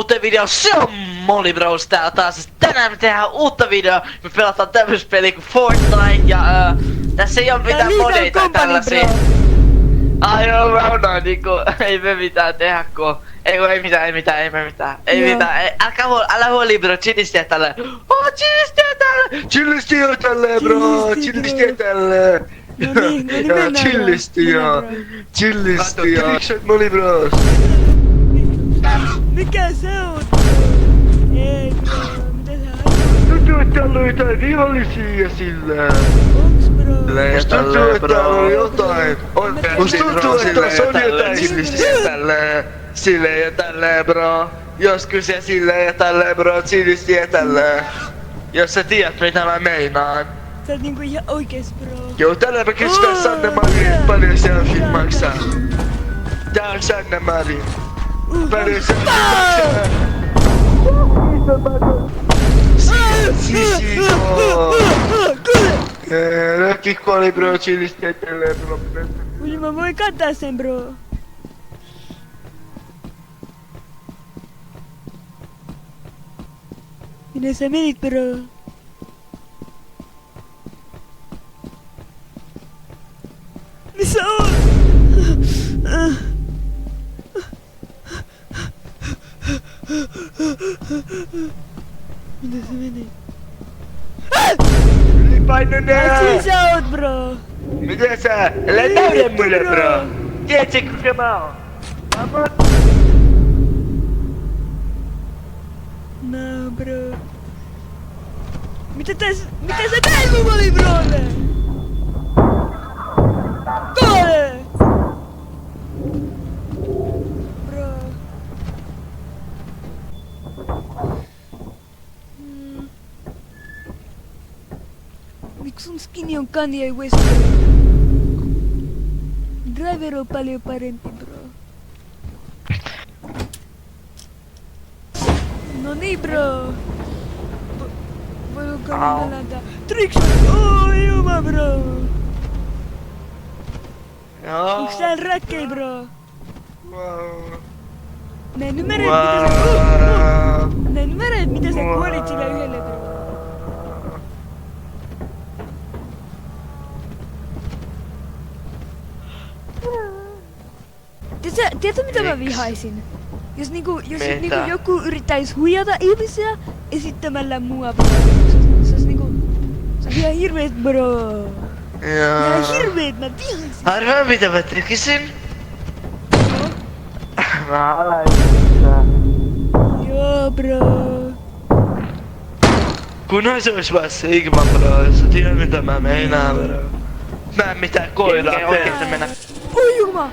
uuteen videoon. Se on Molly Bros täällä taas. Tänään me tehdään uutta videoa. Me pelataan tämmöistä peliä kuin Fortnite ja tässä ei oo mitään modeita tällaisia. Ai joo, mä unoin niinku, ei me mitään tehdä ei mitään. Älä huoli bro, chillisti tälleen. Chillisti tälleen bro, chillisti tälleen. Chillisti joo. Trickshot Molly Bros. Mikä se on? Ei bro, mitä sä haluat? Tuntuu, että täällä on jotain vihollisia sillä. Onks bro? Musta tuntuu, että täällä on jotain. Musta tuntuu, että tässä on jotain silleen ja tälleen bro. Joskus ja silleen ja tälleen bro, chillisti ja tälleen. Jos sä tiedät mitä mä meinaan. Sä oot niinku ihan oikees bro. Joo, tänään mä kysytään Sanna Marin, paljon selfie maksaa. Tää on Sanna Marin. Paljon selfie maksaa. Sisiko! Rökki kuoli bro, chillisti etelleen bro. Mut mä voin kantaa sen bro. Minne sä menit bro? Missä on? Minne sä menit? Ai sä oot bro? Mitä sä? Älä näytä mulle bro! Tiedätkö kuka mä oon? No bro. Mitä sä teet mun Molly brolle? Kole! Bro. Miksi sun skinny on Kanye West bro? Driver on paljon parempi bro. No niin bro. Voinko minä läntää? Trickshot! Oi juma bro! Onks täällä räkkei bro? Mä en ymmärrä mitä sä kuolit sillä yhdelle bro. Tiedätkö mitä mä vihaisin? Jos niinku joku yrittäis huijata ihmisiä esittämällä mua bro. Se on ihan hirveet bro. Ihan hirveet, mä vihaisin. Arvaa mitä mä tekisin? No? Mä alaisin sitä. Joo bro. Kunhan se ois vaan Sigma bro, sä tiedät mitä mä meinaan bro. Mä en mitään koiraa oikeesti mennä. Oi juma!